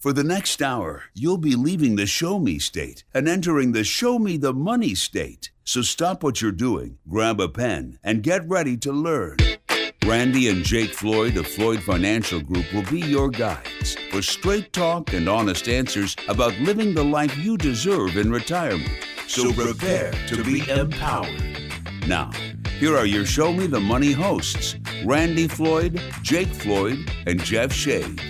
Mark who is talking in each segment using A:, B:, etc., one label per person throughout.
A: For the next hour, you'll be leaving the Show Me state and entering the Show Me the Money state. So stop what you're doing, grab a pen, and get ready to learn. Randy and Jake Floyd of Floyd Financial Group will be your guides for straight talk and honest answers about living the life you deserve in retirement. So prepare to be empowered. Now, here are your Show Me the Money hosts, Randy Floyd, Jake Floyd, and Jeff Shade.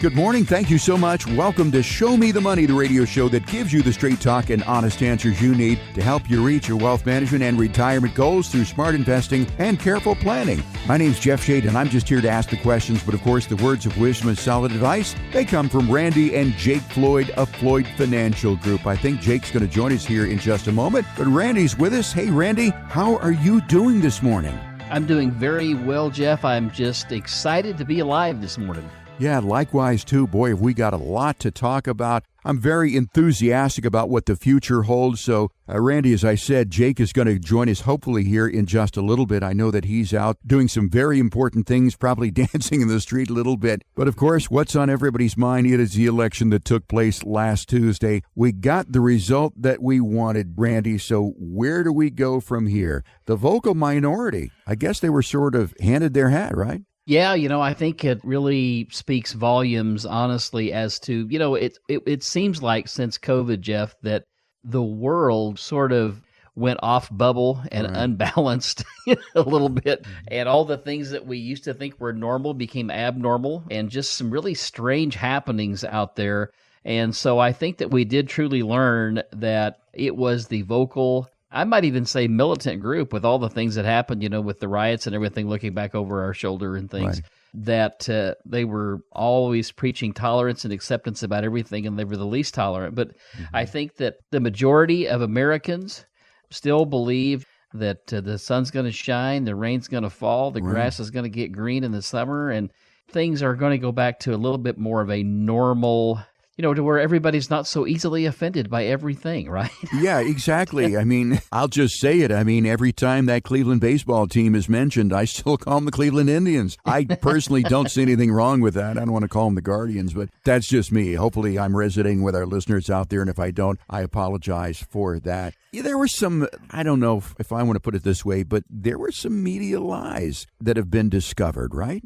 B: Good morning. Thank you so much. Welcome to Show Me the Money, the radio show that gives you the straight talk and honest answers you need to help you reach your wealth management and retirement goals through smart investing and careful planning. My name's Jeff Shade, and I'm just here to ask the questions, but of course, the words of wisdom and solid advice, they come from Randy and Jake Floyd of Floyd Financial Group. I think Jake's going to join us here in just a moment, but Randy's with us. Hey, Randy, how are you doing this morning?
C: I'm doing very well, Jeff. I'm just excited to be alive this morning.
B: Yeah, likewise, too. Boy, have we got a lot to talk about. I'm very enthusiastic about what the future holds. So, Randy, as I said, Jake is going to join us hopefully here in just a little bit. I know that he's out doing some very important things, probably dancing in the street a little bit. But, of course, what's on everybody's mind? It is the election that took place last Tuesday. We got the result that we wanted, Randy. So where do we go from here? The vocal minority, I guess they were sort of handed their hat, right?
C: Yeah, I think it really speaks volumes, honestly, as to, it seems like since COVID, Jeff, that the world sort of went off bubble and unbalanced a little bit. And all the things that we used to think were normal became abnormal, and just some really strange happenings out there. And so I think that we did truly learn that it was the vocal, I might even say militant group, with all the things that happened, with the riots and everything, looking back over our shoulder and things, that they were always preaching tolerance and acceptance about everything, and they were the least tolerant. But I think that the majority of Americans still believe that the sun's going to shine, the rain's going to fall, the grass is going to get green in the summer, and things are going to go back to a little bit more of a normal, to where everybody's not so easily offended by everything, right?
B: Yeah, exactly. I mean, I'll just say it. I mean, every time that Cleveland baseball team is mentioned, I still call them the Cleveland Indians. I personally don't see anything wrong with that. I don't want to call them the Guardians, but that's just me. Hopefully, I'm resonating with our listeners out there, and if I don't, I apologize for that. Yeah, there were some, I don't know if I want to put it this way, but there were some media lies that have been discovered, right?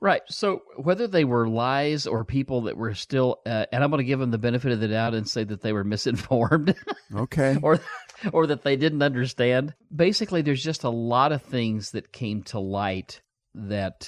C: Right. So whether they were lies or people that were still, and I'm going to give them the benefit of the doubt and say that they were misinformed,
B: okay,
C: or that they didn't understand. Basically, there's just a lot of things that came to light that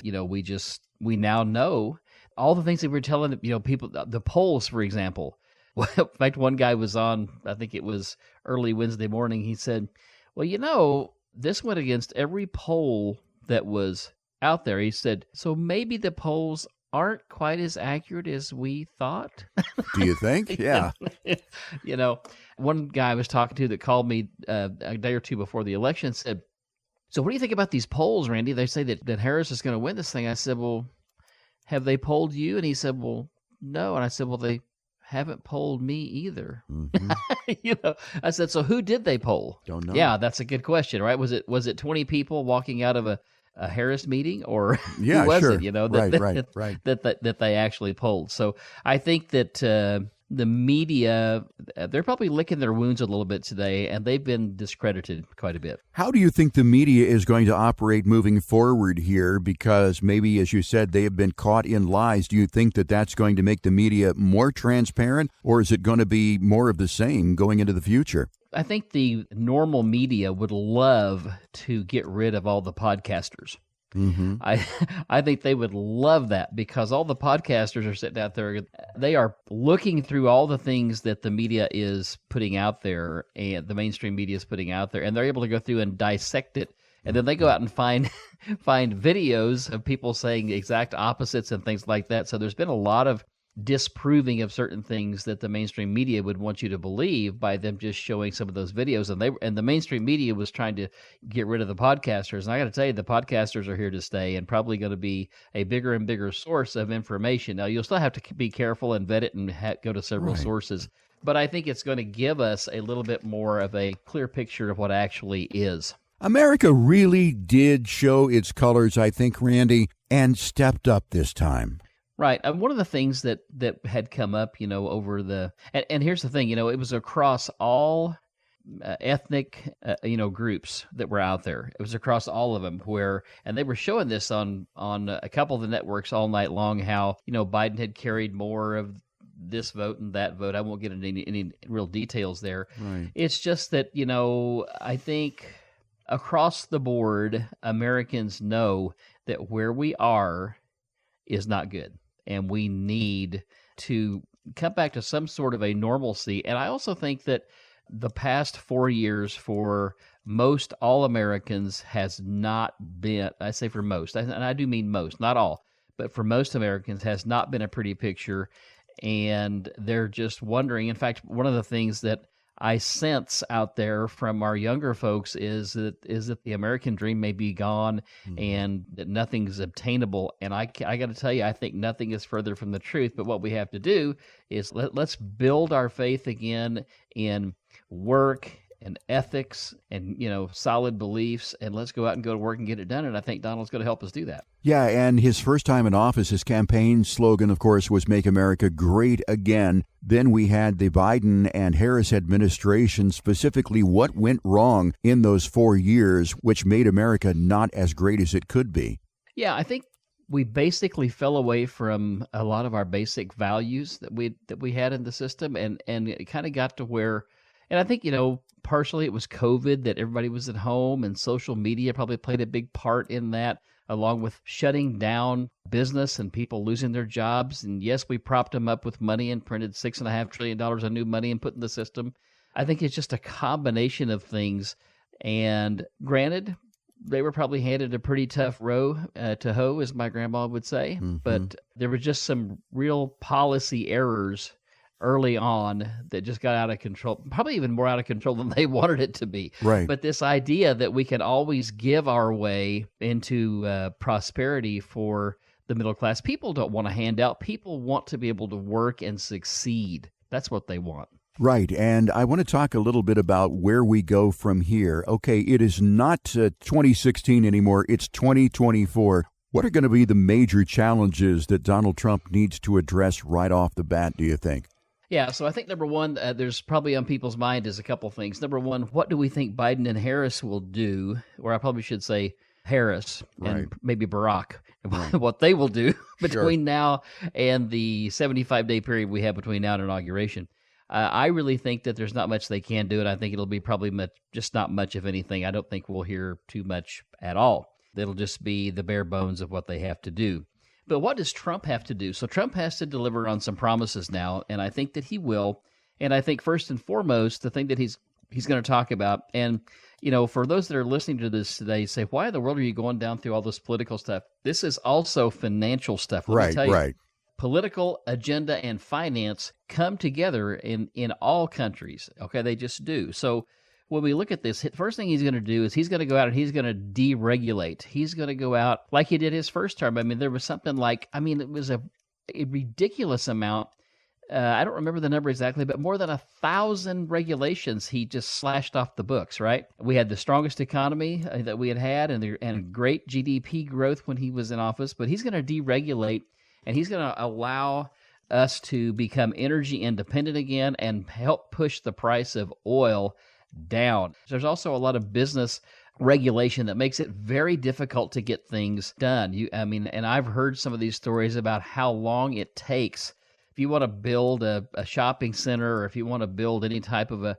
C: we now know. All the things that we're telling people, the polls, for example. Well, in fact, one guy was on, I think it was early Wednesday morning. He said, "Well, this went against every poll that was out there." He said, "So maybe the polls aren't quite as accurate as we thought."
B: Do you think? Yeah.
C: One guy I was talking to that called me a day or two before the election said, "So what do you think about these polls, Randy? They say that Harris is going to win this thing." I said, "Well, have they polled you?" And he said, "Well, no." And I said, "Well, they haven't polled me either."
B: Mm-hmm.
C: I said, "So who did they poll?"
B: Don't know.
C: Yeah, that's a good question, right? Was it 20 people walking out of a Harris meeting, or who was it? That they actually polled. So I think that the media, they're probably licking their wounds a little bit today, and they've been discredited quite a bit.
B: How do you think the media is going to operate moving forward here? Because maybe, as you said, they have been caught in lies. Do you think that that's going to make the media more transparent, or is it going to be more of the same going into the future?
C: I think the normal media would love to get rid of all the podcasters.
B: Mm-hmm.
C: I think they would love that, because all the podcasters are sitting out there. They are looking through all the things that the media is putting out there, and the mainstream media is putting out there, and they're able to go through and dissect it. And then they go out and find videos of people saying exact opposites and things like that. So there's been a lot of disproving of certain things that the mainstream media would want you to believe by them just showing some of those videos. And the mainstream media was trying to get rid of the podcasters. And I got to tell you, the podcasters are here to stay, and probably going to be a bigger and bigger source of information. Now, you'll still have to be careful and vet it and go to several sources. But I think it's going to give us a little bit more of a clear picture of what actually is.
B: America really did show its colors, I think, Randy, and stepped up this time.
C: Right. One of the things that had come up, over and here's the thing, it was across all ethnic, groups that were out there. It was across all of them and they were showing this on a couple of the networks all night long, how, Biden had carried more of this vote and that vote. I won't get into any real details there.
B: Right.
C: It's just that, I think across the board, Americans know that where we are is not good. And we need to come back to some sort of a normalcy. And I also think that the past 4 years for most all Americans has not been, I say for most, and I do mean most, not all, but for most Americans has not been a pretty picture. And they're just wondering. In fact, one of the things that I sense out there from our younger folks is that the American dream may be gone and that nothing's obtainable. And I got to tell you, I think nothing is further from the truth. But what we have to do is let's build our faith again in work and ethics and, solid beliefs, and let's go out and go to work and get it done. And I think Donald's going to help us do that.
B: Yeah, and his first time in office, his campaign slogan, of course, was Make America Great Again. Then we had the Biden and Harris administration. Specifically, what went wrong in those 4 years, which made America not as great as it could be?
C: Yeah, I think we basically fell away from a lot of our basic values that we had in the system, and it kind of got to where, and I think, partially it was COVID, that everybody was at home, and social media probably played a big part in that, along with shutting down business and people losing their jobs. And yes, we propped them up with money and printed $6.5 trillion of new money and put in the system. I think it's just a combination of things. And granted, they were probably handed a pretty tough row to hoe, as my grandma would say. Mm-hmm. But there were just some real policy errors early on that just got out of control, probably even more out of control than they wanted it to be.
B: Right.
C: But this idea that we can always give our way into prosperity for the middle class, people don't want a handout. People want to be able to work and succeed. That's what they want.
B: Right, and I want to talk a little bit about where we go from here. Okay, it is not 2016 anymore, it's 2024. What are going to be the major challenges that Donald Trump needs to address right off the bat, do you think?
C: Yeah, so I think number one, there's probably on people's mind is a couple things. Number one, what do we think Biden and Harris will do? Or I probably should say Harris and maybe Barack, what they will do between now and the 75-day period we have between now and inauguration. I really think that there's not much they can do, and I think it'll be probably just not much of anything. I don't think we'll hear too much at all. It'll just be the bare bones of what they have to do. But what does Trump have to do? So Trump has to deliver on some promises now, and I think that he will. And I think first and foremost, the thing that he's going to talk about, and for those that are listening to this today, say, why in the world are you going down through all this political stuff? This is also financial stuff. Let me tell you,
B: right.
C: Political agenda and finance come together in all countries. Okay, they just do. So when we look at this, the first thing he's going to do is he's going to go out and he's going to deregulate. He's going to go out like he did his first term. I mean, there was something like, it was a ridiculous amount. I don't remember the number exactly, but more than 1,000 regulations he just slashed off the books, right? We had the strongest economy that we had and great GDP growth when he was in office, but he's going to deregulate, and he's going to allow us to become energy independent again and help push the price of oil down. There's also a lot of business regulation that makes it very difficult to get things done. And I've heard some of these stories about how long it takes. If you want to build a shopping center, or if you want to build any type of a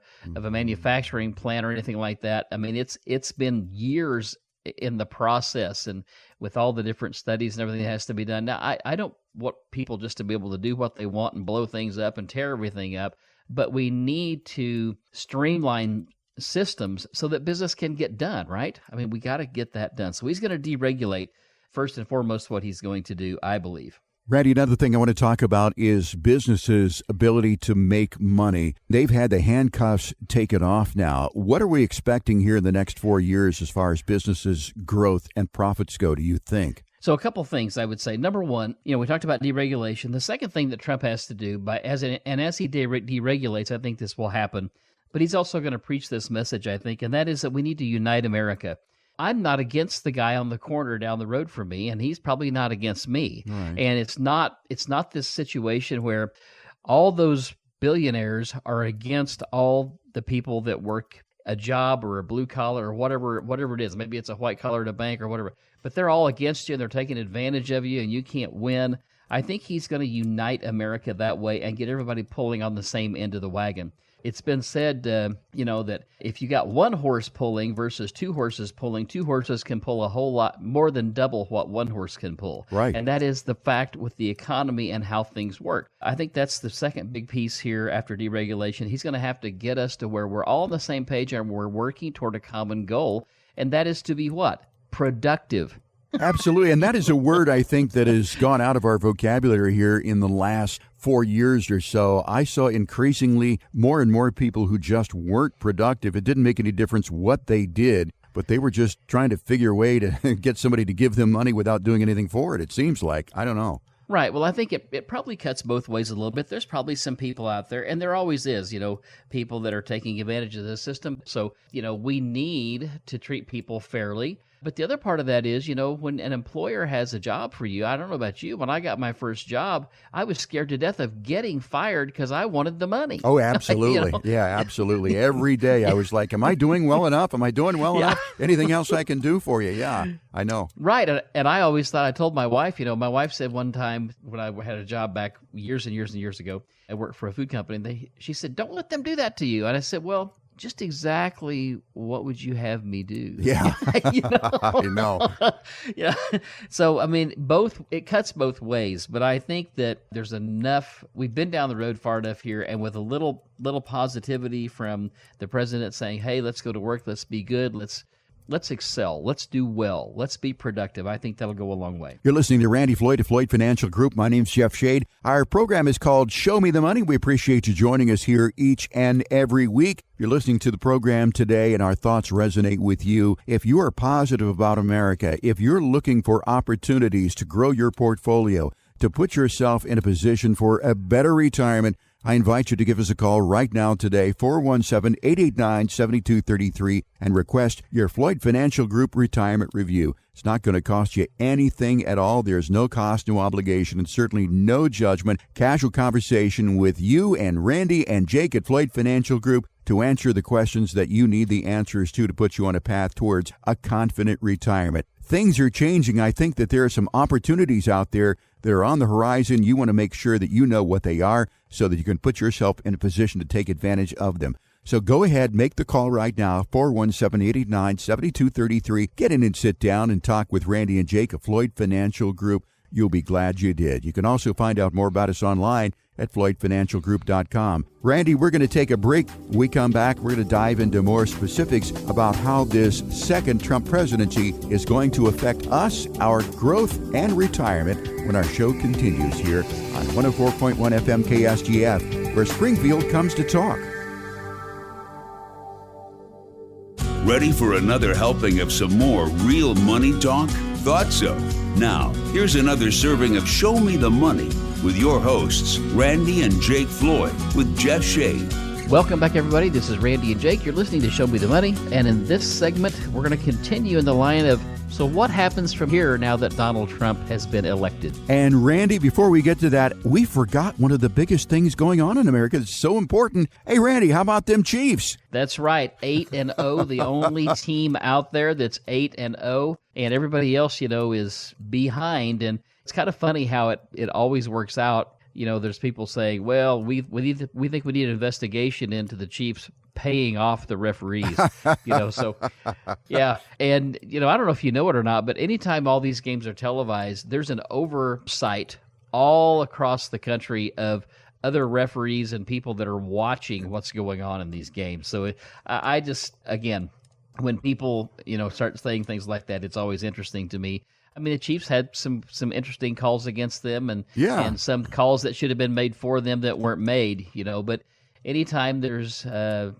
C: manufacturing plant or anything like that, it's been years in the process, and with all the different studies and everything that has to be done. Now, I don't want people just to be able to do what they want and blow things up and tear everything up, but we need to streamline systems so that business can get done, right? We got to get that done. So he's going to deregulate, first and foremost, what he's going to do, I believe.
B: Randy, another thing I want to talk about is businesses' ability to make money. They've had the handcuffs taken off now. What are we expecting here in the next 4 years as far as businesses' growth and profits go, do you think?
C: So a couple things I would say. Number one, we talked about deregulation. The second thing that Trump has to do, as he deregulates, I think this will happen, but he's also going to preach this message, I think, and that is that we need to unite America. I'm not against the guy on the corner down the road from me, and he's probably not against me.
B: Right.
C: And it's not this situation where all those billionaires are against all the people that work a job or a blue collar or whatever it is. Maybe it's a white collar at a bank or whatever. But they're all against you, and they're taking advantage of you, and you can't win. I think he's going to unite America that way and get everybody pulling on the same end of the wagon. It's been said, that if you got one horse pulling versus two horses pulling, two horses can pull a whole lot more than double what one horse can pull.
B: Right.
C: And that is the fact with the economy and how things work. I think that's the second big piece here after deregulation. He's going to have to get us to where we're all on the same page and we're working toward a common goal, and that is to be what? Productive.
B: Absolutely. And that is a word I think that has gone out of our vocabulary here in the last 4 years or so. I saw increasingly more and more people who just weren't productive. It didn't make any difference what they did, but they were just trying to figure a way to get somebody to give them money without doing anything for it, it seems like. I don't know.
C: Right. Well, I think it probably cuts both ways a little bit. There's probably some people out there, and there always is, people that are taking advantage of the system. So, we need to treat people fairly. But the other part of that is, when an employer has a job for you, I don't know about you, when I got my first job, I was scared to death of getting fired because I wanted the money.
B: Oh, absolutely. Yeah, absolutely. Every day I was like, am I doing well enough? Am I doing well enough? Anything else I can do for you? Yeah, I know.
C: Right. And I always thought, I told my wife, my wife said one time when I had a job back years and years and years ago, I worked for a food company, and she said, don't let them do that to you. And I said, well, just exactly what would you have me do?
B: Yeah. I know.
C: Yeah. So, it cuts both ways, but I think that there's enough, we've been down the road far enough here, and with a little positivity from the president saying, hey, let's go to work, let's be good, let's excel, let's do well, let's be productive. I think that'll go a long way.
B: You're listening to Randy Floyd of Floyd Financial Group. My name's Jeff Shade. Our program is called Show Me the Money. We appreciate you joining us here each and every week. You're listening to the program today, and our thoughts resonate with you. If you are positive about America, if you're looking for opportunities to grow your portfolio, to put yourself in a position for a better retirement, I invite you to give us a call right now today, 417-889-7233, and request your Floyd Financial Group Retirement Review. It's not going to cost you anything at all. There's no cost, no obligation, and certainly no judgment. Casual conversation with you and Randy and Jake at Floyd Financial Group to answer the questions that you need the answers to put you on a path towards a confident retirement. Things are changing. I think that there are some opportunities out there that are on the horizon. You want to make sure that you know what they are so that you can put yourself in a position to take advantage of them. So go ahead, make the call right now, 417-889-7233. Get in and sit down and talk with Randy and Jake of Floyd Financial Group. You'll be glad you did. You can also find out more about us online at floydfinancialgroup.com. Randy, we're going to take a break. When we come back, we're going to dive into more specifics about how this second Trump presidency is going to affect us, our growth, and retirement when our show continues here on 104.1 FM KSGF, where Springfield comes to talk.
A: Ready for another helping of some more real money talk? Thought so. Now, here's another serving of Show Me the Money with your hosts, Randy and Jake Floyd, with Jeff Shade.
C: Welcome back, everybody. This is Randy and Jake. You're listening to Show Me the Money. And in this segment, we're going to continue in the line of, so what happens from here now that Donald Trump has been elected?
B: And Randy, before we get to that, we forgot one of the biggest things going on in America that's so important. Hey, Randy, how about them Chiefs?
C: That's right, 8-0, the only team out there that's 8-0, and everybody else, is behind. And it's kind of funny how it always works out. There's people saying, well, we think we need an investigation into the Chiefs paying off the referees, so yeah. And, I don't know if you know it or not, but anytime all these games are televised, there's an oversight all across the country of other referees and people that are watching what's going on in these games. So I just, again, when people, start saying things like that, it's always interesting to me. The Chiefs had some interesting calls against them and some calls that should have been made for them that weren't made, but anytime there's a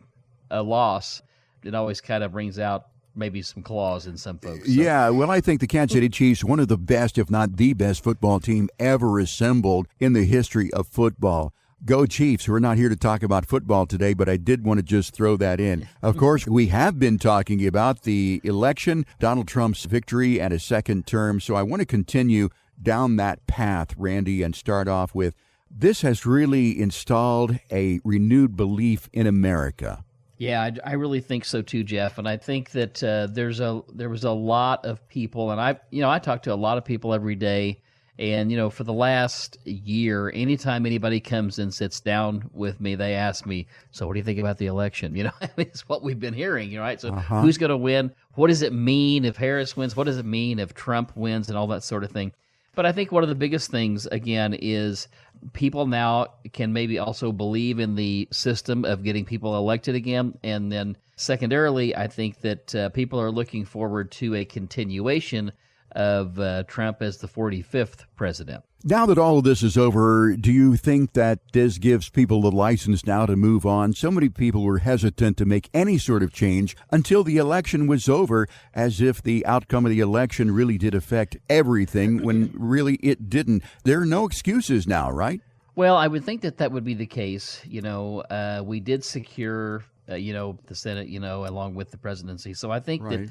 C: loss, it always kind of brings out maybe some claws in some folks. So.
B: Yeah, well, I think the Kansas City Chiefs, one of the best, if not the best football team ever assembled in the history of football. Go Chiefs. We're not here to talk about football today, but I did want to just throw that in. Of course, we have been talking about the election, Donald Trump's victory and his second term. So I want to continue down that path, Randy, and start off with this has really installed a renewed belief in America.
C: Yeah, I really think so too, Jeff. And I think that there was a lot of people, and I talk to a lot of people every day. And, for the last year, anytime anybody comes and sits down with me, they ask me, so what do you think about the election? It's what we've been hearing, right? So who's going to win? What does it mean if Harris wins? What does it mean if Trump wins and all that sort of thing? But I think one of the biggest things, again, is people now can maybe also believe in the system of getting people elected again. And then secondarily, I think that people are looking forward to a continuation of Trump as the 45th president.
B: Now that all of this is over, do you think that this gives people the license now to move on? So many people were hesitant to make any sort of change until the election was over, as if the outcome of the election really did affect everything when really it didn't. There are no excuses now, right?
C: Well, I would think that would be the case. We did secure, the Senate, along with the presidency. So I think that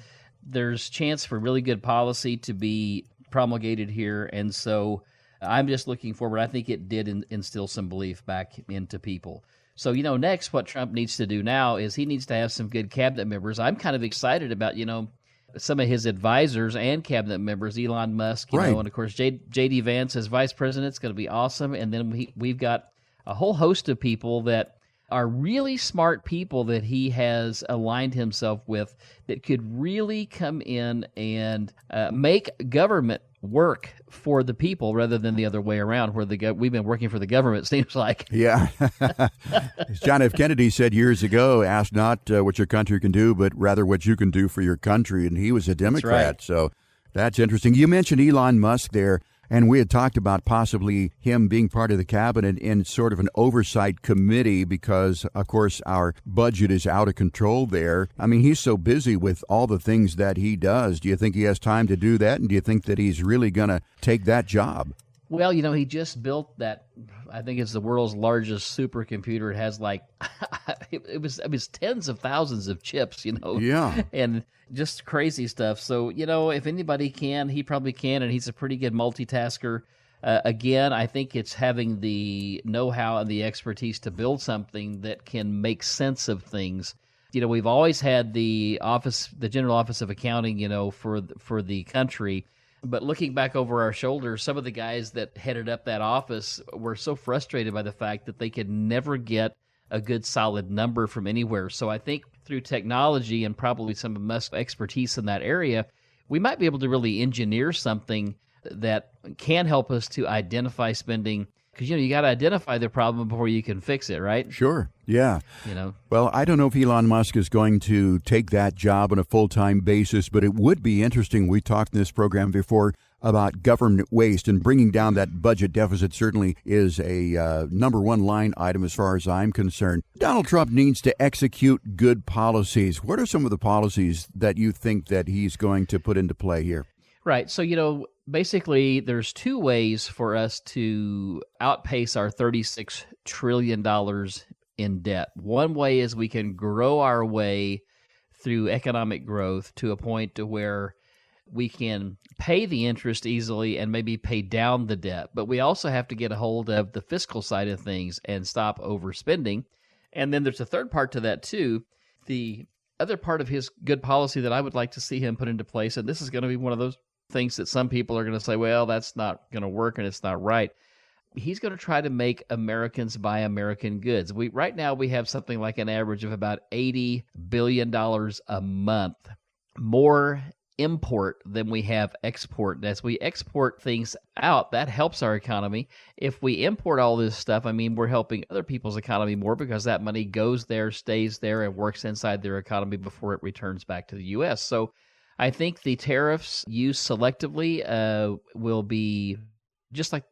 C: there's chance for really good policy to be promulgated here. And so I'm just looking forward. I think it did instill some belief back into people. So, next what Trump needs to do now is he needs to have some good cabinet members. I'm kind of excited about, some of his advisors and cabinet members, Elon Musk, and of course, J.D. Vance as vice president. It's going to be awesome. And then we've got a whole host of people that are really smart people that he has aligned himself with that could really come in and make government work for the people rather than the other way around, where we've been working for the government, it seems like.
B: Yeah. As John F. Kennedy said years ago, ask not what your country can do, but rather what you can do for your country. And he was a Democrat.
C: That's right.
B: So that's interesting. You mentioned Elon Musk there. And we had talked about possibly him being part of the cabinet in sort of an oversight committee because, of course, our budget is out of control there. I mean, he's so busy with all the things that he does. Do you think he has time to do that? And do you think that he's really going to take that job?
C: Well, he just built that, I think it's the world's largest supercomputer. It has it was tens of thousands of chips,
B: Yeah.
C: And just crazy stuff. So, if anybody can, he probably can, and he's a pretty good multitasker. Again, I think it's having the know-how and the expertise to build something that can make sense of things. We've always had the General Office of Accounting, for the country. But looking back over our shoulders, some of the guys that headed up that office were so frustrated by the fact that they could never get a good solid number from anywhere. So I think through technology and probably some of Musk's expertise in that area, we might be able to really engineer something that can help us to identify spending. Because, you got to identify the problem before you can fix it, right?
B: Sure. Yeah. Well, I don't know if Elon Musk is going to take that job on a full-time basis, but it would be interesting. We talked in this program before about government waste, and bringing down that budget deficit certainly is a number one line item as far as I'm concerned. Donald Trump needs to execute good policies. What are some of the policies that you think that he's going to put into play here?
C: Right. So, basically, there's two ways for us to outpace our $36 trillion in debt. One way is we can grow our way through economic growth to a point to where we can pay the interest easily and maybe pay down the debt. But we also have to get a hold of the fiscal side of things and stop overspending. And then there's a third part to that, too. The other part of his good policy that I would like to see him put into place, and this is going to be one of those things that some people are going to say, well, that's not going to work and it's not right. He's going to try to make Americans buy American goods. Right now we have something like an average of about $80 billion a month more import than we have export. As we export things out, that helps our economy. If we import all this stuff, we're helping other people's economy more because that money goes there, stays there, and works inside their economy before it returns back to the U.S. So I think the tariffs used selectively will be just like,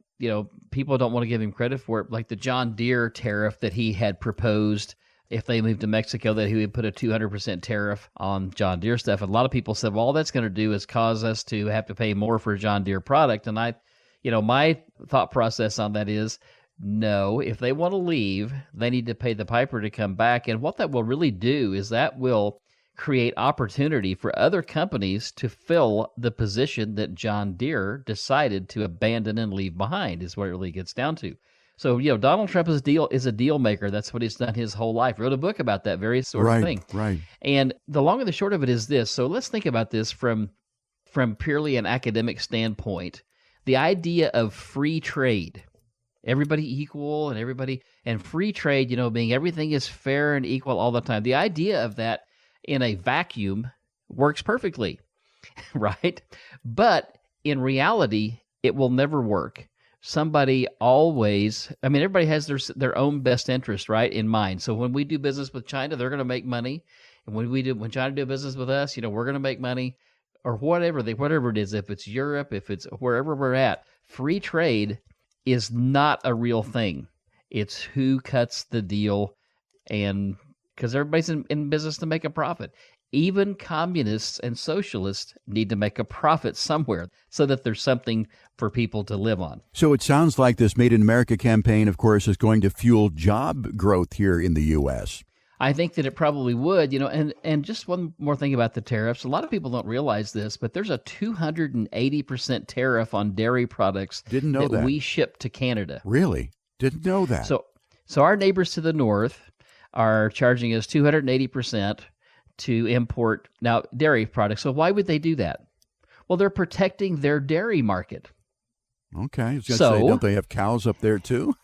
C: people don't want to give him credit for it, like the John Deere tariff that he had proposed. If they moved to Mexico, that he would put a 200% tariff on John Deere stuff. And a lot of people said, well, all that's going to do is cause us to have to pay more for a John Deere product. And my thought process on that is, No, if they want to leave, they need to pay the piper to come back. And what that will really do is that will create opportunity for other companies to fill the position that John Deere decided to abandon and leave behind, is what it really gets down to. So, Donald Trump is a deal maker. That's what he's done his whole life. Wrote a book about that very sort of thing.
B: Right.
C: And the long and the short of it is this. So let's think about this from purely an academic standpoint. The idea of free trade, everybody equal and free trade, being everything is fair and equal all the time. The idea of that in a vacuum works perfectly, right? But in reality, it will never work. Somebody always, everybody has their own best interest, right, in mind. So when we do business with China, they're going to make money. And when China do business with us, we're going to make money, or whatever it is, if it's Europe, if it's wherever we're at. Free trade is not a real thing. It's who cuts the deal, and because everybody's in business to make a profit. Even communists and socialists need to make a profit somewhere so that there's something for people to live on.
B: So it sounds like this Made in America campaign, of course, is going to fuel job growth here in the U.S.
C: I think that it probably would, and just one more thing about the tariffs. A lot of people don't realize this, but there's a 280% tariff on dairy products
B: Didn't know that
C: we ship to Canada.
B: Really? Didn't know that.
C: So our neighbors to the north are charging us 280% to import now dairy products. So why would they do that? Well, they're protecting their dairy market.
B: Okay. I was going to say, don't they have cows up there too?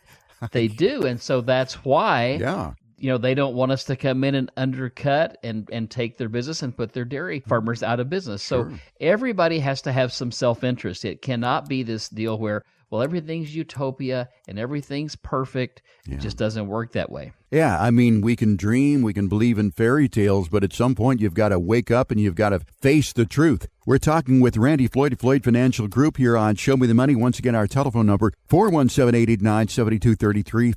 C: They do, and so that's why.
B: Yeah.
C: They don't want us to come in and undercut and take their business and put their dairy farmers out of business. So everybody has to have some self-interest. It cannot be this deal where, well, everything's utopia and everything's perfect.
B: Yeah.
C: It just doesn't work that way.
B: Yeah, we can dream, we can believe in fairy tales, but at some point you've got to wake up and you've got to face the truth. We're talking with Randy Floyd, Floyd Financial Group, here on Show Me the Money. Once again, our telephone number, 417-889-7233,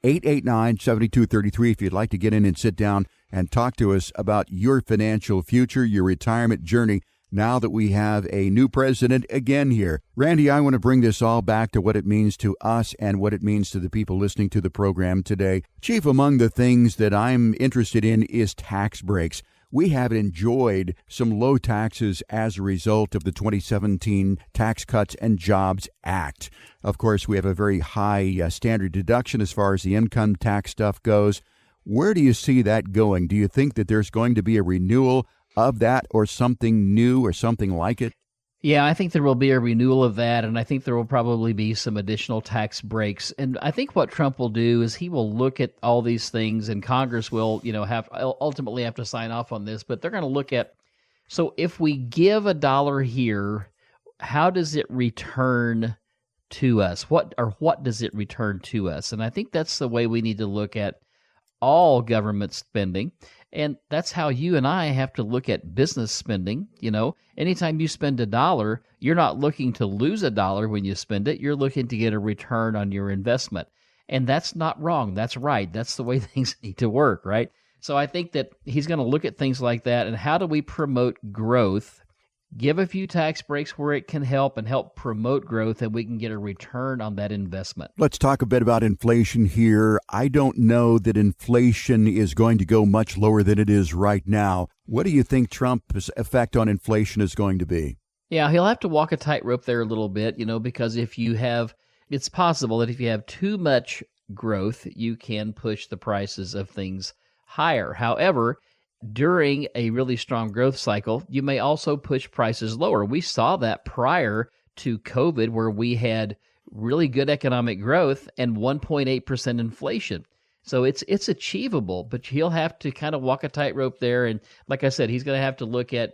B: 417-889-7233, if you'd like to get in and sit down and talk to us about your financial future, your retirement journey, now that we have a new president again here. Randy, I want to bring this all back to what it means to us and what it means to the people listening to the program today. Chief, among the things that I'm interested in is tax breaks. We have enjoyed some low taxes as a result of the 2017 Tax Cuts and Jobs Act. Of course, we have a very high standard deduction as far as the income tax stuff goes. Where do you see that going? Do you think that there's going to be a renewal of that or something new or something like it?
C: Yeah, I think there will be a renewal of that, and I think there will probably be some additional tax breaks. And I think what Trump will do is he will look at all these things, and Congress will, ultimately have to sign off on this, but they're going to look at, so if we give $1 here, how does it return to us? What does it return to us? And I think that's the way we need to look at all government spending. And that's how you and I have to look at business spending. Anytime you spend $1, you're not looking to lose $1 when you spend it. You're looking to get a return on your investment. And that's not wrong. That's right. That's the way things need to work, right? So I think that he's going to look at things like that. And how do we promote growth? Give a few tax breaks where it can help and help promote growth, and we can get a return on that investment.
B: Let's talk a bit about inflation here. I don't know that inflation is going to go much lower than it is right now. What do you think Trump's effect on inflation is going to be?
C: Yeah, he'll have to walk a tightrope there a little bit, because it's possible that if you have too much growth, you can push the prices of things higher. However, during a really strong growth cycle, you may also push prices lower. We saw that prior to COVID, where we had really good economic growth and 1.8% inflation. So it's achievable, but he'll have to kind of walk a tightrope there. And like I said, he's going to have to look at,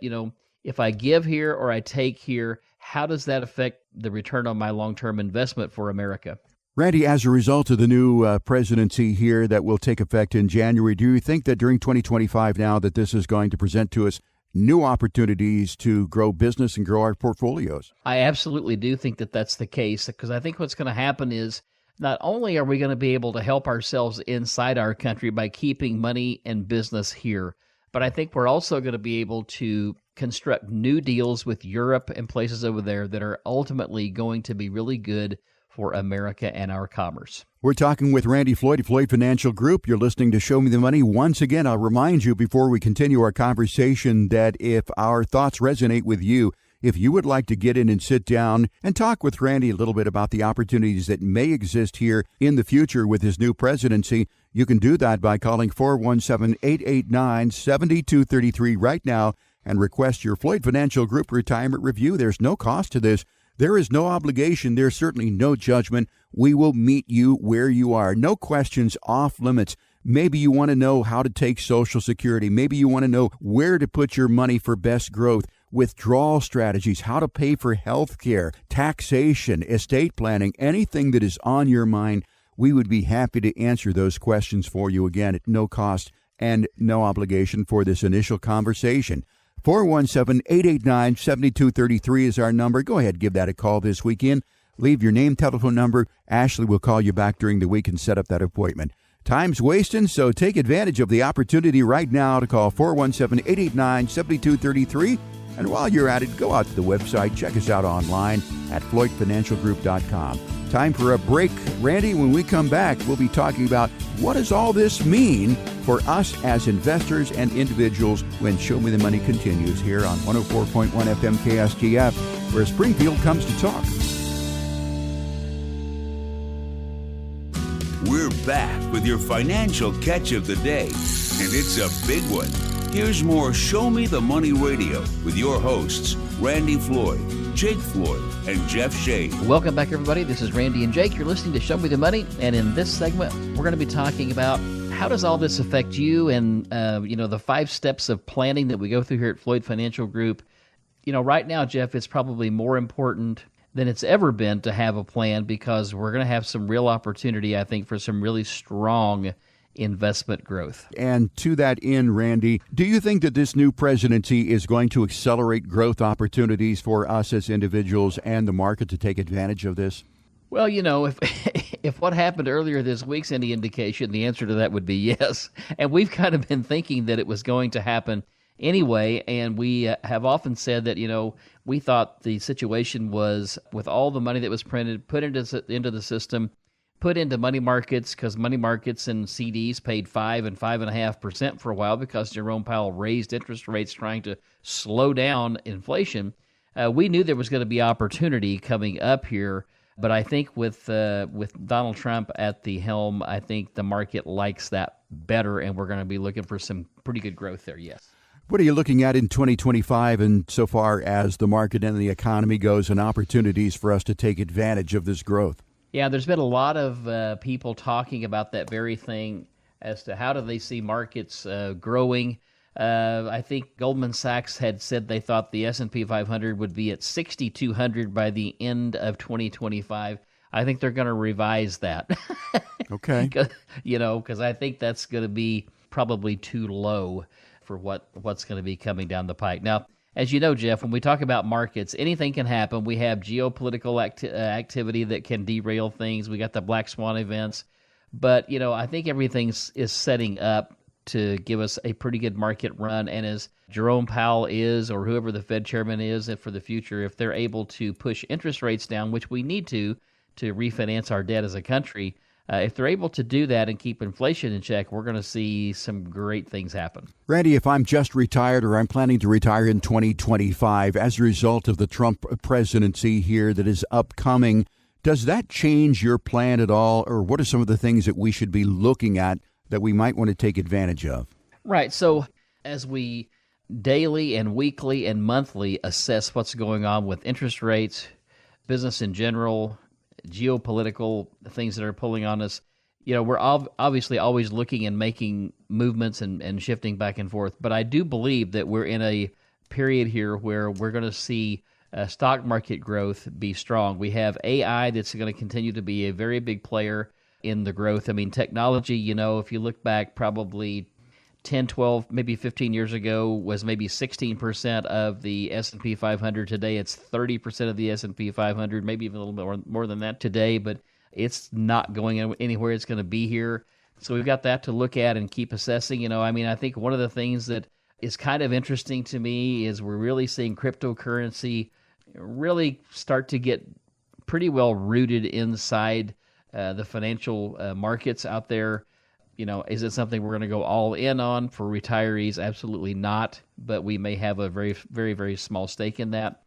C: if I give here or I take here, how does that affect the return on my long-term investment for America?
B: Randy, as a result of the new presidency here that will take effect in January, do you think that during 2025 now that this is going to present to us new opportunities to grow business and grow our portfolios?
C: I absolutely do think that that's the case, because I think what's going to happen is not only are we going to be able to help ourselves inside our country by keeping money and business here, but I think we're also going to be able to construct new deals with Europe and places over there that are ultimately going to be really good for America and our commerce.
B: We're talking with Randy Floyd of Floyd Financial Group. You're listening to Show Me the Money. Once again, I'll remind you before we continue our conversation that if our thoughts resonate with you, if you would like to get in and sit down and talk with Randy a little bit about the opportunities that may exist here in the future with his new presidency, you can do that by calling 417-889-7233 right now and request your Floyd Financial Group retirement review. There's no cost to this. There is no obligation. There's certainly no judgment. We will meet you where you are. No questions off limits. Maybe you want to know how to take Social Security. Maybe you want to know where to put your money for best growth, withdrawal strategies, how to pay for health care, taxation, estate planning, anything that is on your mind. We would be happy to answer those questions for you again at no cost and no obligation for this initial conversation. 417-889-7233 is our number. Go ahead, give that a call this weekend. Leave your name, telephone number. Ashley will call you back during the week and set up that appointment. Time's wasting, so take advantage of the opportunity right now to call 417-889-7233. And while you're at it, go out to the website. Check us out online at floydfinancialgroup.com. Time for a break. Randy, when we come back, we'll be talking about what does all this mean for us as investors and individuals when Show Me the Money continues here on 104.1 FM KSGF, where Springfield comes to talk.
A: We're back with your financial catch of the day, and it's a big one. Here's more Show Me the Money Radio with your hosts, Randy Floyd, Jake Floyd, and Jeff Shea.
C: Welcome back, everybody. This is Randy and Jake. You're listening to Show Me the Money, and in this segment, we're going to be talking about how does all this affect you and, the 5 steps of planning that we go through here at Floyd Financial Group. Right now, Jeff, it's probably more important than it's ever been to have a plan because we're going to have some real opportunity, I think, for some really strong investment growth.
B: And to that end, Randy, do you think that this new presidency is going to accelerate growth opportunities for us as individuals and the market to take advantage of this?
C: Well, if what happened earlier this week's any indication, the answer to that would be yes. And we've kind of been thinking that it was going to happen anyway, and we have often said that, we thought the situation was with all the money that was printed, put into the system, put into money markets, because money markets and CDs paid 5 and 5.5% for a while because Jerome Powell raised interest rates trying to slow down inflation. We knew there was going to be opportunity coming up here, but I think with Donald Trump at the helm, I think the market likes that better, and we're going to be looking for some pretty good growth there, yes.
B: What are you looking at in 2025 and so far as the market and the economy goes and opportunities for us to take advantage of this growth?
C: Yeah, there's been a lot of people talking about that very thing as to how do they see markets growing. I think Goldman Sachs had said they thought the S&P 500 would be at 6,200 by the end of 2025. I think they're going to revise that.
B: Okay.
C: Because I think that's going to be probably too low for what's going to be coming down the pike. Now, as you know, Jeff, when we talk about markets, anything can happen. We have geopolitical activity that can derail things. We got the black swan events. But, I think everything is setting up to give us a pretty good market run. And as Jerome Powell is, or whoever the Fed chairman is for the future, if they're able to push interest rates down, which we need to refinance our debt as a country, if they're able to do that and keep inflation in check, we're going to see some great things happen.
B: Randy, if I'm just retired or I'm planning to retire in 2025 as a result of the Trump presidency here that is upcoming, does that change your plan at all? Or what are some of the things that we should be looking at that we might want to take advantage of?
C: Right. So as we daily and weekly and monthly assess what's going on with interest rates, business in general, geopolitical things that are pulling on us, we're obviously always looking and making movements and shifting back and forth. But I do believe that we're in a period here where we're going to see stock market growth be strong. We have AI that's going to continue to be a very big player in the growth. I mean, technology, if you look back probably 10, 12, maybe 15 years ago was maybe 16% of the S&P 500. Today, it's 30% of the S&P 500, maybe even a little bit more than that today, but it's not going anywhere. It's going to be here. So we've got that to look at and keep assessing. I think one of the things that is kind of interesting to me is we're really seeing cryptocurrency really start to get pretty well rooted inside the financial markets out there. Is it something we're going to go all in on for retirees? Absolutely not. But we may have a very, very, very small stake in that.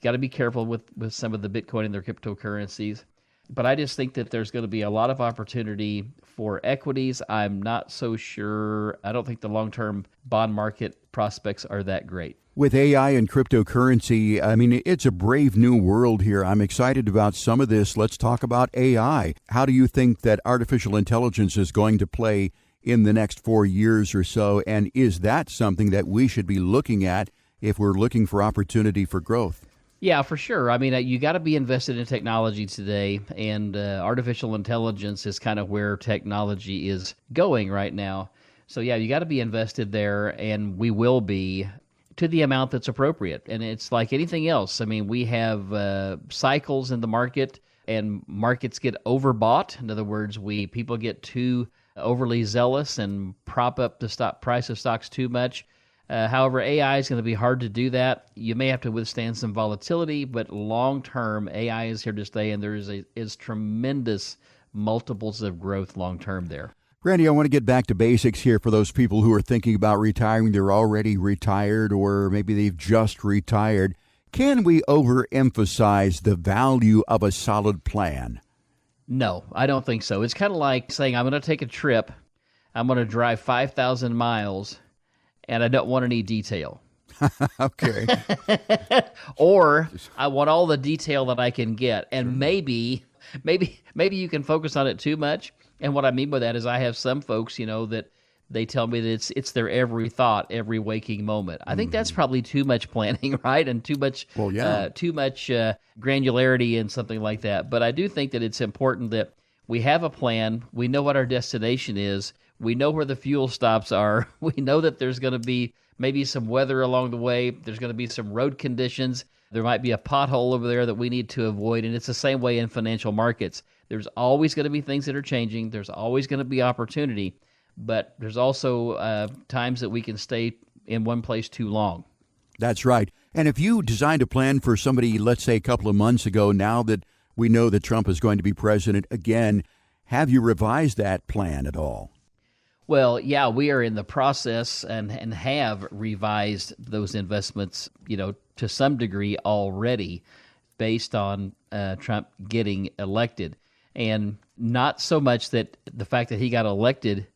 C: Got to be careful with some of the Bitcoin and their cryptocurrencies. But I just think that there's going to be a lot of opportunity for equities. I'm not so sure. I don't think the long-term bond market prospects are that great.
B: With AI and cryptocurrency, I mean, it's a brave new world here. I'm excited about some of this. Let's talk about AI. How do you think that artificial intelligence is going to play in the next 4 years or so? And is that something that we should be looking at if we're looking for opportunity for growth?
C: Yeah, for sure. I mean, you got to be invested in technology today, and artificial intelligence is kind of where technology is going right now. So yeah, you got to be invested there, and we will be to the amount that's appropriate. And it's like anything else. I mean, we have cycles in the market, and markets get overbought. In other words, people get too overly zealous and prop up the price of stocks too much. However, AI is going to be hard to do that. You may have to withstand some volatility, but long-term, AI is here to stay, and there is tremendous multiples of growth long-term there.
B: Randy, I want to get back to basics here for those people who are thinking about retiring. They're already retired, or maybe they've just retired. Can we overemphasize the value of a solid plan?
C: No, I don't think so. It's kind of like saying, I'm going to take a trip. I'm going to drive 5,000 miles. And I don't want any detail.
B: Okay.
C: Or I want all the detail that I can get. And maybe you can focus on it too much. And what I mean by that is I have some folks, that they tell me that it's their every thought, every waking moment. I think that's probably too much planning, right? And too much granularity and something like that. But I do think that it's important that we have a plan. We know what our destination is. We know where the fuel stops are. We know that there's going to be maybe some weather along the way. There's going to be some road conditions. There might be a pothole over there that we need to avoid. And it's the same way in financial markets. There's always going to be things that are changing. There's always going to be opportunity. But there's also times that we can stay in one place too long.
B: That's right. And if you designed a plan for somebody, let's say a couple of months ago, now that we know that Trump is going to be president again, have you revised that plan at all?
C: Well, yeah, we are in the process and have revised those investments, to some degree already based on Trump getting elected. And not so much that the fact that he got elected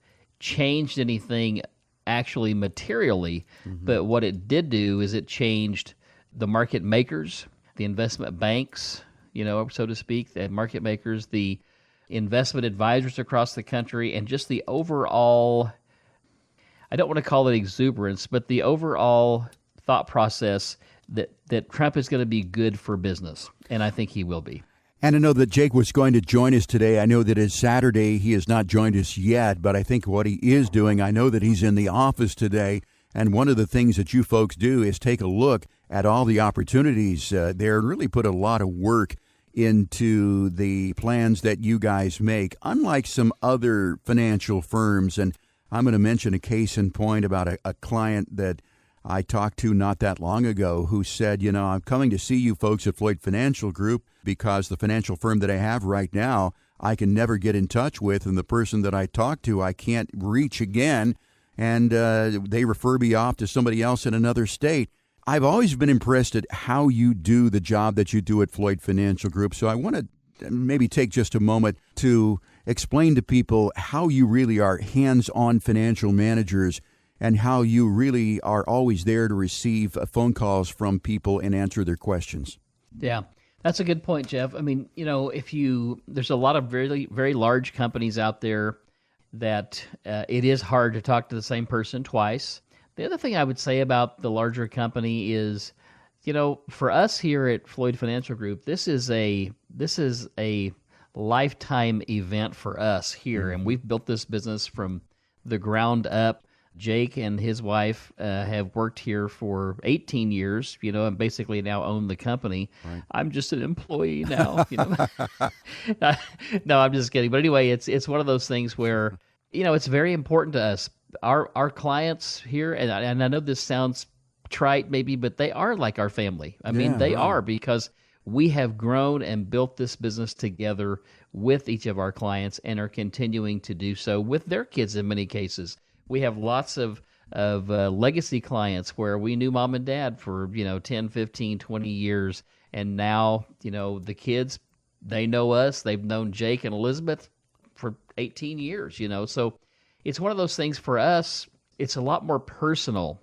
C: changed anything actually materially, but what it did do is it changed the market makers, the investment banks, so to speak, the market makers, the investment advisors across the country, and just the overall, I don't want to call it exuberance, but the overall thought process that Trump is going to be good for business, and I think he will be.
B: And I know that Jake was going to join us today. I know that it's Saturday. He has not joined us yet, but I think what he is doing, I know that he's in the office today, and one of the things that you folks do is take a look at all the opportunities there and really put a lot of work into the plans that you guys make, unlike some other financial firms. And I'm going to mention a case in point about a client that I talked to not that long ago who said, I'm coming to see you folks at Floyd Financial Group because the financial firm that I have right now, I can never get in touch with, and the person that I talk to, I can't reach again, and they refer me off to somebody else in another state. I've always been impressed at how you do the job that you do at Floyd Financial Group. So I want to maybe take just a moment to explain to people how you really are hands-on financial managers and how you really are always there to receive phone calls from people and answer their questions.
C: Yeah, that's a good point, Jeff. I mean, there's a lot of very, very large companies out there that it is hard to talk to the same person twice. The other thing I would say about the larger company is, for us here at Floyd Financial Group, this is a lifetime event for us here, and we've built this business from the ground up. Jake and his wife have worked here for 18 years, and basically now own the company. Right. I'm just an employee now. No, I'm just kidding. But anyway, it's one of those things where, it's very important to us. Our clients here, and I know this sounds trite maybe, but they are like our family. I mean, they are, because we have grown and built this business together with each of our clients and are continuing to do so with their kids in many cases. We have lots of legacy clients where we knew mom and dad for 10, 15, 20 years, and now the kids, they know us. They've known Jake and Elizabeth for 18 years. So it's one of those things for us. It's a lot more personal.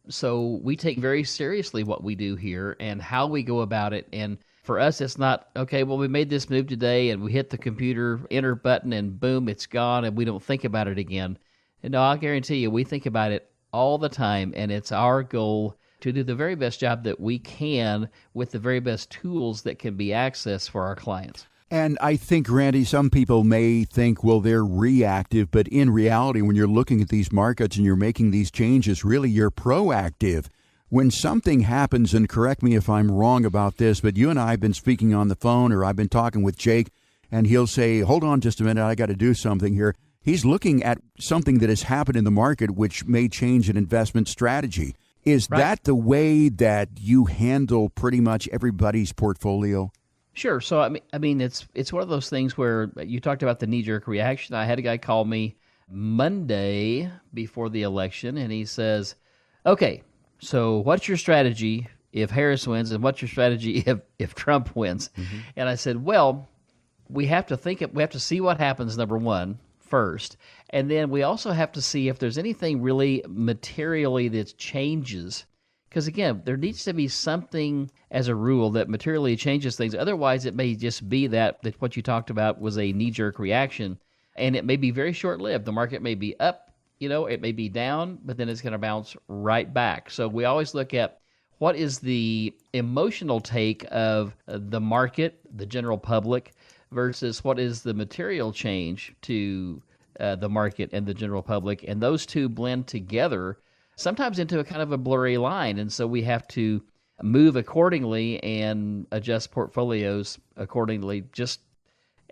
C: So we take very seriously what we do here and how we go about it. And for us, it's not, okay, well, we made this move today and we hit the computer enter button and boom, it's gone and we don't think about it again. And no, I'll guarantee you, we think about it all the time, and it's our goal to do the very best job that we can with the very best tools that can be accessed for our clients.
B: And I think, Randy, some people may think, well, they're reactive, but in reality, when you're looking at these markets and you're making these changes, really you're proactive. When something happens, and correct me if I'm wrong about this, but you and I have been speaking on the phone, or I've been talking with Jake, and he'll say, hold on just a minute, I got to do something here. He's looking at something that has happened in the market which may change an investment strategy. Is
C: Right.
B: that the way that you handle pretty much everybody's portfolio?
C: Sure. So I mean, it's one of those things where you talked about the knee-jerk reaction. I had a guy call me Monday before the election, and he says, "Okay, so what's your strategy if Harris wins, and what's your strategy if Trump wins?" Mm-hmm. And I said, "Well, we have to see what happens. Number one, first, and then we also have to see if there's anything really materially that changes." Because, again, there needs to be something as a rule that materially changes things. Otherwise, it may just be that what you talked about was a knee-jerk reaction, and it may be very short-lived. The market may be up, it may be down, but then it's going to bounce right back. So we always look at what is the emotional take of the market, the general public, versus what is the material change to the market and the general public. And those two blend together sometimes into a kind of a blurry line. And so we have to move accordingly and adjust portfolios accordingly.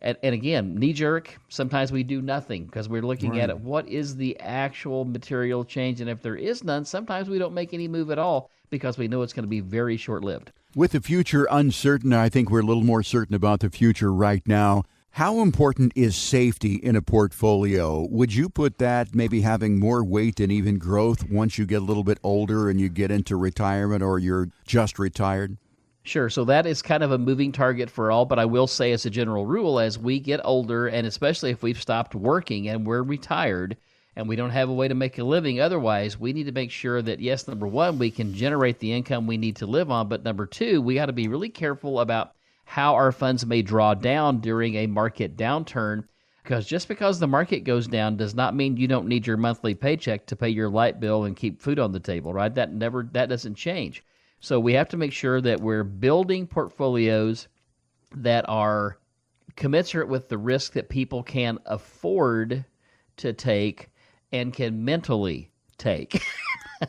C: And again, knee-jerk, sometimes we do nothing because we're looking at it. What is the actual material change? And if there is none, sometimes we don't make any move at all because we know it's going to be very short-lived.
B: With the future uncertain, I think we're a little more certain about the future right now. How important is safety in a portfolio? Would you put that maybe having more weight than even growth once you get a little bit older and you get into retirement or you're just retired?
C: Sure. So that is kind of a moving target for all, but I will say as a general rule, as we get older, and especially if we've stopped working and we're retired and we don't have a way to make a living otherwise, we need to make sure that, yes, number one, we can generate the income we need to live on, but number two, we got to be really careful about how our funds may draw down during a market downturn, because just because the market goes down does not mean you don't need your monthly paycheck to pay your light bill and keep food on the table, right? That doesn't change. So we have to make sure that we're building portfolios that are commensurate with the risk that people can afford to take and can mentally take.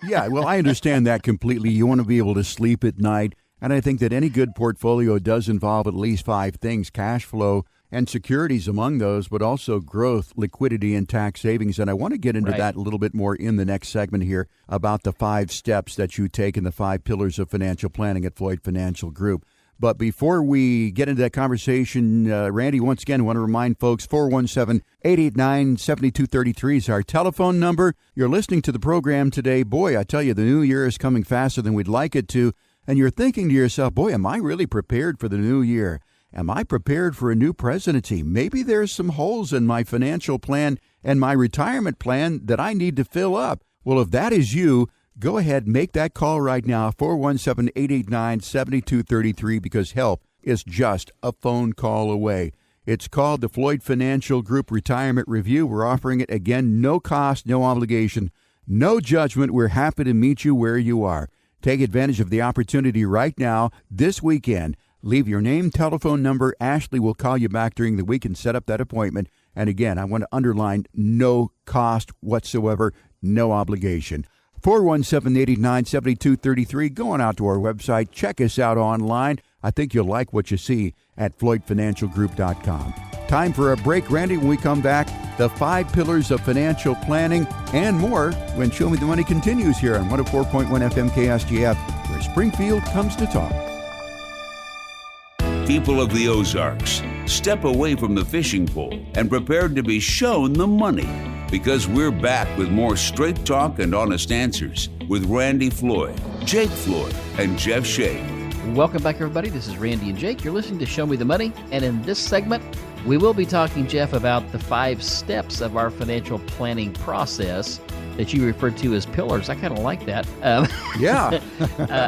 B: Yeah, well, I understand that completely. You want to be able to sleep at night. And I think that any good portfolio does involve at least 5 things: cash flow and securities among those, but also growth, liquidity, and tax savings. And I want to get into that a little bit more in the next segment here about the 5 steps that you take in the 5 pillars of financial planning at Floyd Financial Group. But before we get into that conversation, Randy, once again, I want to remind folks, 417-889-7233 is our telephone number. You're listening to the program today. Boy, I tell you, the new year is coming faster than we'd like it to. And you're thinking to yourself, boy, am I really prepared for the new year? Am I prepared for a new presidency? Maybe there's some holes in my financial plan and my retirement plan that I need to fill up. Well, if that is you, go ahead, make that call right now, 417-889-7233, because help is just a phone call away. It's called the Floyd Financial Group Retirement Review. We're offering it, again, no cost, no obligation, no judgment. We're happy to meet you where you are. Take advantage of the opportunity right now, this weekend. Leave your name, telephone number. Ashley will call you back during the week and set up that appointment. And again, I want to underline, no cost whatsoever, no obligation. 417-889-7233. Go on out to our website. Check us out online. I think you'll like what you see at FloydFinancialGroup.com. Time for a break, Randy. When we come back, the 5 pillars of financial planning and more when Show Me the Money continues here on 104.1 FM KSGF, where Springfield comes to talk.
A: People of the Ozarks, step away from the fishing pole and prepare to be shown the money, because we're back with more straight talk and honest answers with Randy Floyd, Jake Floyd, and Jeff Shea.
C: Welcome back, everybody. This is Randy and Jake. You're listening to Show Me the Money, and in this segment, we will be talking, Jeff, about the 5 steps of our financial planning process that you referred to as pillars. I kind of like that.
B: Yeah.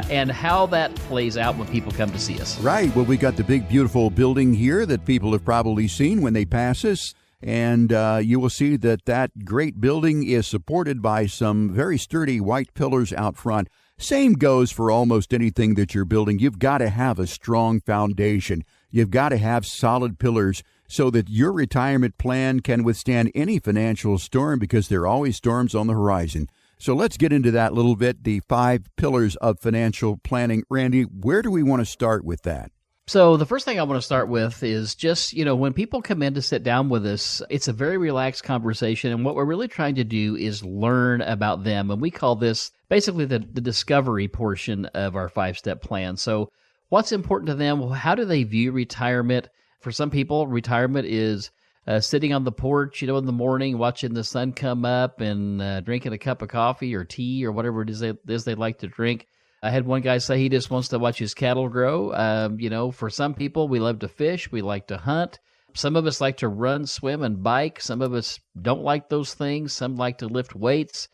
C: And how that plays out when people come to see us.
B: Right. Well, we got the big, beautiful building here that people have probably seen when they pass us. And you will see that that great building is supported by some very sturdy white pillars out front. Same goes for almost anything that you're building. You've got to have a strong foundation. You've got to have solid pillars so that your retirement plan can withstand any financial storm, because there are always storms on the horizon. So let's get into that a little bit, the 5 pillars of financial planning. Randy, where do we want to start with that?
C: So the first thing I want to start with is just, when people come in to sit down with us, it's a very relaxed conversation. And what we're really trying to do is learn about them. And we call this basically the discovery portion of our 5-step plan. So what's important to them? Well, how do they view retirement? For some people, retirement is sitting on the porch, in the morning, watching the sun come up and drinking a cup of coffee or tea or whatever it is they like to drink. I had one guy say he just wants to watch his cattle grow. For some people, we love to fish. We like to hunt. Some of us like to run, swim, and bike. Some of us don't like those things. Some like to lift weights.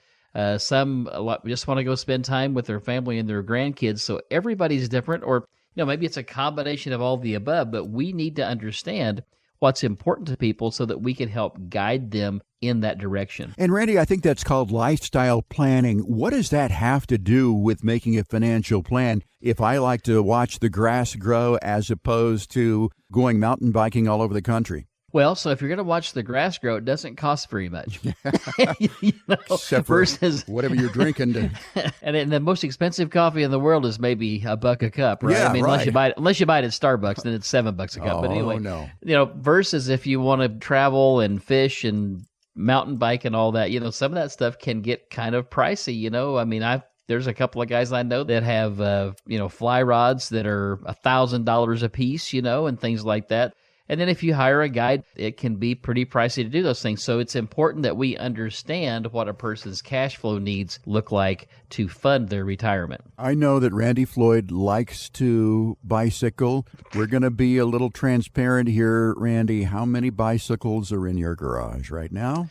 C: Some just want to go spend time with their family and their grandkids. So everybody's different, or maybe it's a combination of all the above, but we need to understand what's important to people so that we can help guide them in that direction.
B: And Randy, I think that's called lifestyle planning. What does that have to do with making a financial plan? If I like to watch the grass grow as opposed to going mountain biking all over the country.
C: Well, so if you're going to watch the grass grow, it doesn't cost very much.
B: Except for whatever you're drinking.
C: And the most expensive coffee in the world is maybe $1 a cup, right?
B: Yeah,
C: unless you buy it at Starbucks, then it's $7 a cup. But anyway,
B: no.
C: Versus if you want to travel and fish and mountain bike and all that, some of that stuff can get kind of pricey. There's a couple of guys I know that have, fly rods that are $1,000 a piece, and things like that. And then if you hire a guide, it can be pretty pricey to do those things. So it's important that we understand what a person's cash flow needs look like to fund their retirement.
B: I know that Randy Floyd likes to bicycle. We're going to be a little transparent here, Randy. How many bicycles are in your garage right now?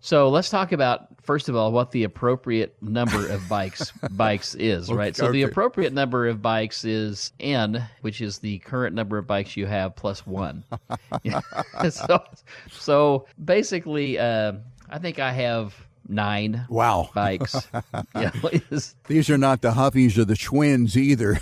C: So let's talk about, first of all, what the appropriate number of bikes is, right? So the appropriate number of bikes is N, which is the current number of bikes you have plus 1. So basically, I think I have 9 bikes.
B: These are not the Huffies or the Schwinn's either.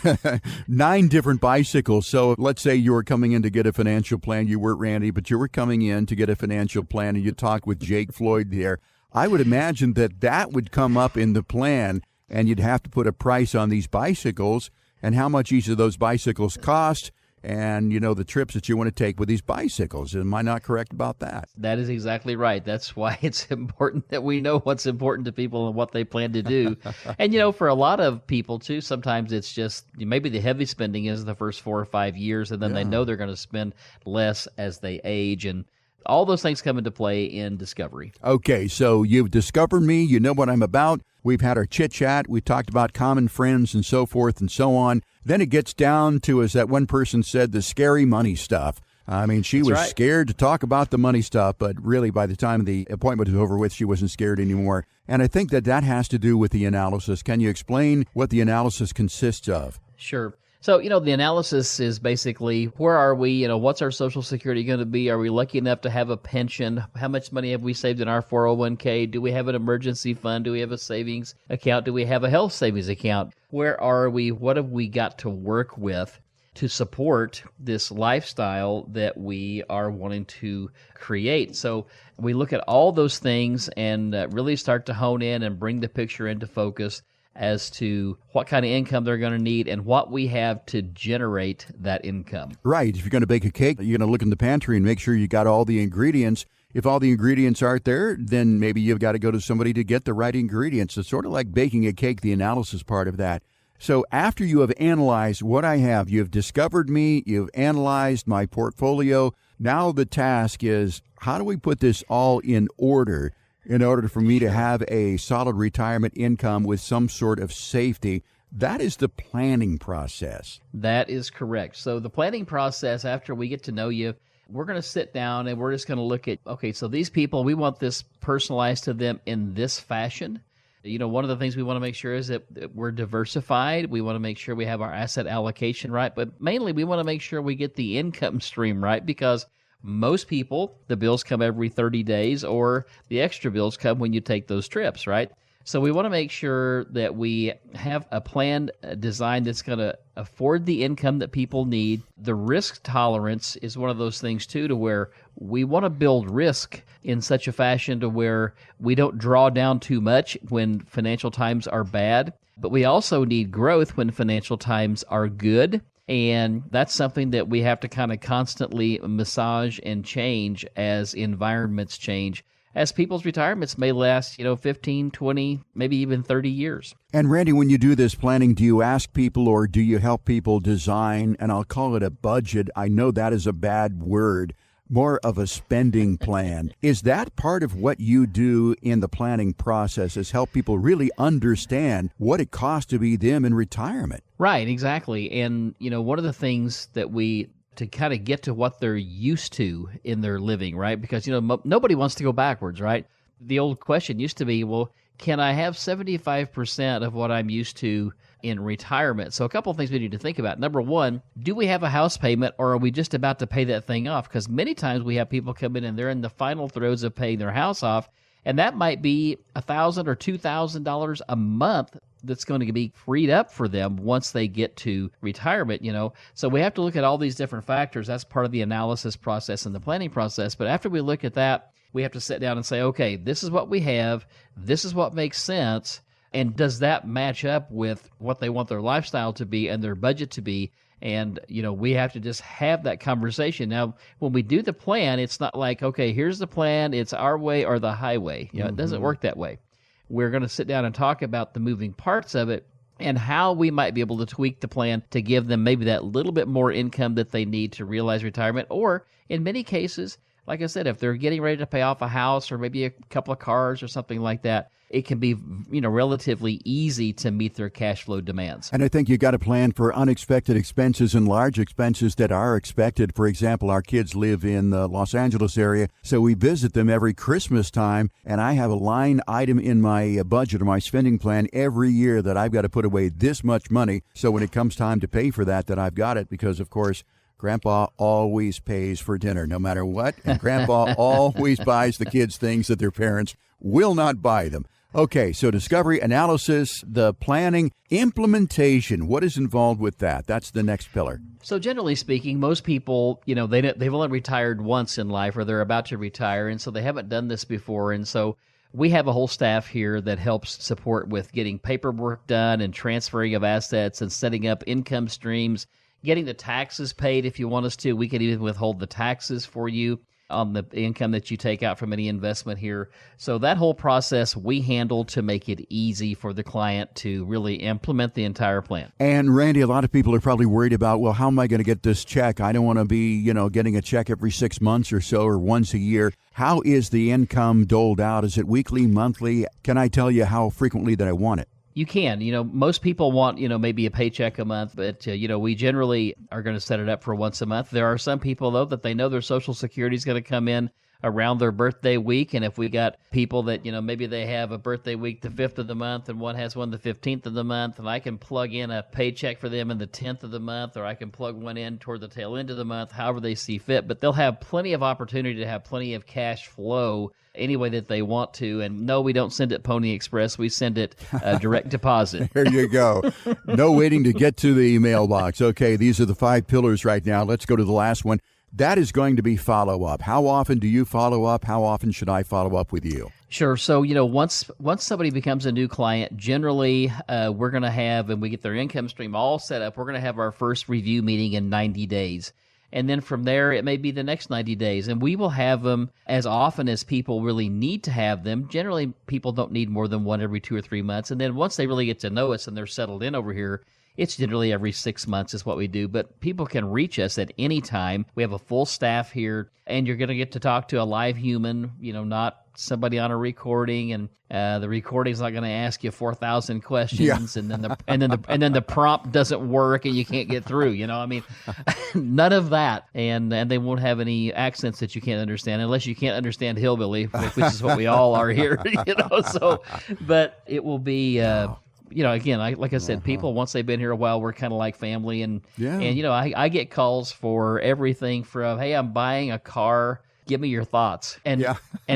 B: 9 different bicycles. So let's say you were coming in to get a financial plan. You weren't Randy, but you were coming in to get a financial plan, and you talked with Jake Floyd there. I would imagine that would come up in the plan, and you'd have to put a price on these bicycles and how much each of those bicycles cost, and, the trips that you want to take with these bicycles. Am I not correct about that?
C: That is exactly right. That's why it's important that we know what's important to people and what they plan to do. And, for a lot of people, too, sometimes it's just maybe the heavy spending is the first 4 or 5 years, and then they know they're going to spend less as they age. And all those things come into play in discovery.
B: Okay, so you've discovered me. You know what I'm about. We've had our chit-chat. We talked about common friends and so forth and so on. Then it gets down to, as that one person said, the scary money stuff. She was scared to talk about the money stuff, but really by the time the appointment was over with, she wasn't scared anymore. And I think that has to do with the analysis. Can you explain what the analysis consists of?
C: Sure. So, the analysis is basically, where are we? What's our Social Security going to be? Are we lucky enough to have a pension? How much money have we saved in our 401k? Do we have an emergency fund? Do we have a savings account? Do we have a health savings account? Where are we? What have we got to work with to support this lifestyle that we are wanting to create? So we look at all those things and really start to hone in and bring the picture into focus as to what kind of income they're going to need and what we have to generate that income.
B: Right. If you're going to bake a cake, you're going to look in the pantry and make sure you got all the ingredients. If all the ingredients aren't there, then maybe you've got to go to somebody to get the right ingredients. It's sort of like baking a cake, the analysis part of that. So after you have analyzed what I have, you've discovered me, you've analyzed my portfolio. Now the task is, how do we put this all in order for me to have a solid retirement income with some sort of safety? That is the planning process.
C: That is correct. So the planning process, after we get to know you, we're going to sit down and we're just going to look at, okay, so these people, we want this personalized to them in this fashion. One of the things we want to make sure is that we're diversified. We want to make sure we have our asset allocation right, but mainly we want to make sure we get the income stream right, because most people, the bills come every 30 days or the extra bills come when you take those trips, right? So we want to make sure that we have a plan designed that's going to afford the income that people need. The risk tolerance is one of those things, too, to where we want to build risk in such a fashion to where we don't draw down too much when financial times are bad, but we also need growth when financial times are good. And that's something that we have to kind of constantly massage and change as environments change, as people's retirements may last, 15, 20, maybe even 30 years.
B: And Randy, when you do this planning, do you ask people or do you help people design, and I'll call it a budget? I know that is a bad word, more of a spending plan. Is that part of what you do in the planning process, is help people really understand what it costs to be them in retirement?
C: Right, exactly. And, one of the things that to kind of get to what they're used to in their living, right? Because, nobody wants to go backwards, right? The old question used to be, well, can I have 75% of what I'm used to in retirement? So a couple of things we need to think about. Number one, do we have a house payment, or are we just about to pay that thing off? Because many times we have people come in and they're in the final throes of paying their house off, and that might be $1,000 or $2,000 a month that's going to be freed up for them once they get to retirement, So we have to look at all these different factors. That's part of the analysis process and the planning process. But after we look at that, we have to sit down and say, okay, this is what we have. This is what makes sense. And does that match up with what they want their lifestyle to be and their budget to be? And, we have to just have that conversation. Now, when we do the plan, it's not like, okay, here's the plan. It's our way or the highway. It doesn't work that way. We're going to sit down and talk about the moving parts of it and how we might be able to tweak the plan to give them maybe that little bit more income that they need to realize retirement. Or in many cases, like I said, if they're getting ready to pay off a house or maybe a couple of cars or something like that, it can be, relatively easy to meet their cash flow demands.
B: And I think you got to plan for unexpected expenses and large expenses that are expected. For example, our kids live in the Los Angeles area, so we visit them every Christmas time, and I have a line item in my budget or my spending plan every year that I've got to put away this much money. So when it comes time to pay for that I've got it, because, of course, Grandpa always pays for dinner, no matter what, and Grandpa always buys the kids things that their parents will not buy them. Okay, so discovery, analysis, the planning, implementation. What is involved with that? That's the next pillar.
C: So generally speaking, most people, they've only retired once in life, or they're about to retire, and so they haven't done this before. And so we have a whole staff here that helps support with getting paperwork done and transferring of assets and setting up income streams, getting the taxes paid if you want us to. We can even withhold the taxes for you on the income that you take out from any investment here. So that whole process we handle to make it easy for the client to really implement the entire plan.
B: And Randy, a lot of people are probably worried about, well, how am I going to get this check? I don't want to be, getting a check every 6 months or so, or once a year. How is the income doled out? Is it weekly, monthly? Can I tell you how frequently that I want it?
C: You can. Most people want, maybe a paycheck a month, but, we generally are going to set it up for once a month. There are some people, though, that they know their Social Security is going to come in around their birthday week. And if we got people that, maybe they have a birthday week the 5th of the month and one has one the 15th of the month, and I can plug in a paycheck for them in the 10th of the month, or I can plug one in toward the tail end of the month, however they see fit. But they'll have plenty of opportunity to have plenty of cash flow any way that they want to. And no, we don't send it Pony Express. We send it direct deposit.
B: There you go. No waiting to get to the mailbox. Okay, these are the 5 pillars right now. Let's go to the last one. That is going to be follow-up. How often do you follow up? How often should I follow up with you?
C: Sure. So, once somebody becomes a new client, generally we're going to have, and we get their income stream all set up, we're going to have our first review meeting in 90 days. And then from there, it may be the next 90 days. And we will have them as often as people really need to have them. Generally, people don't need more than one every 2 or 3 months. And then once they really get to know us and they're settled in over here, it's generally every 6 months is what we do. But people can reach us at any time. We have a full staff here, and you're going to get to talk to a live human, not somebody on a recording, and the recording's not going to ask you 4,000 questions, and then the prompt doesn't work and you can't get through. I mean, none of that, and they won't have any accents that you can't understand unless you can't understand hillbilly, which is what we all are here. So, but it will be. Again, like I said, people, once they've been here a while, we're kind of like family. And I get calls for everything from, hey, I'm buying a car. Give me your thoughts. And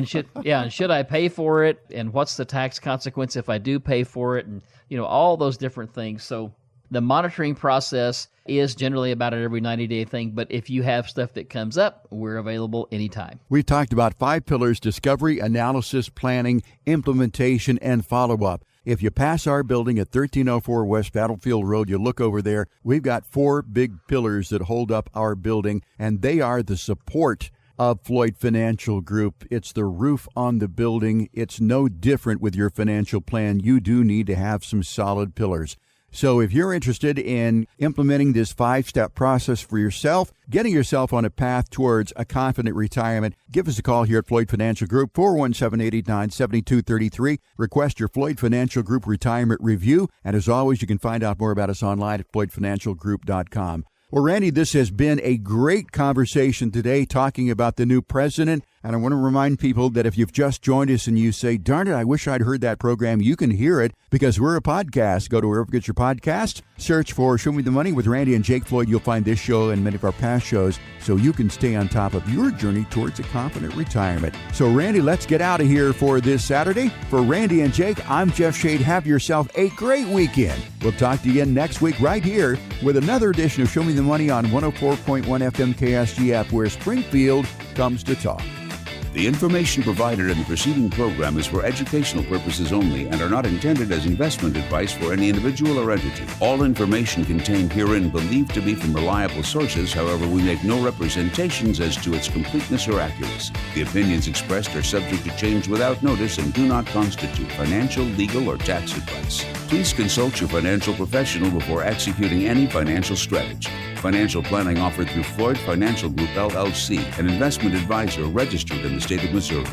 C: should I pay for it? And what's the tax consequence if I do pay for it? And, all those different things. So the monitoring process is generally about an every 90-day thing. But if you have stuff that comes up, we're available anytime.
B: We've talked about 5 pillars: discovery, analysis, planning, implementation, and follow-up. If you pass our building at 1304 West Battlefield Road, you look over there, we've got 4 big pillars that hold up our building, and they are the support of Floyd Financial Group. It's the roof on the building. It's no different with your financial plan. You do need to have some solid pillars. So if you're interested in implementing this 5-step process for yourself, getting yourself on a path towards a confident retirement, give us a call here at Floyd Financial Group, 417-889-7233. Request your Floyd Financial Group retirement review. And as always, you can find out more about us online at floydfinancialgroup.com. Well, Randy, this has been a great conversation today talking about the new president. And I want to remind people that if you've just joined us and you say, darn it, I wish I'd heard that program, you can hear it because we're a podcast. Go to wherever you get your podcast, search for Show Me the Money with Randy and Jake Floyd. You'll find this show and many of our past shows so you can stay on top of your journey towards a confident retirement. So, Randy, let's get out of here for this Saturday. For Randy and Jake, I'm Jeff Shade. Have yourself a great weekend. We'll talk to you again next week right here with another edition of Show Me the Money on 104.1 FM KSGF, where Springfield comes to talk.
A: The information provided in the preceding program is for educational purposes only and are not intended as investment advice for any individual or entity. All information contained herein believed to be from reliable sources. However, we make no representations as to its completeness or accuracy. The opinions expressed are subject to change without notice and do not constitute financial, legal, or tax advice. Please consult your financial professional before executing any financial strategy. Financial planning offered through Floyd Financial Group, LLC, an investment advisor registered in the state of Missouri.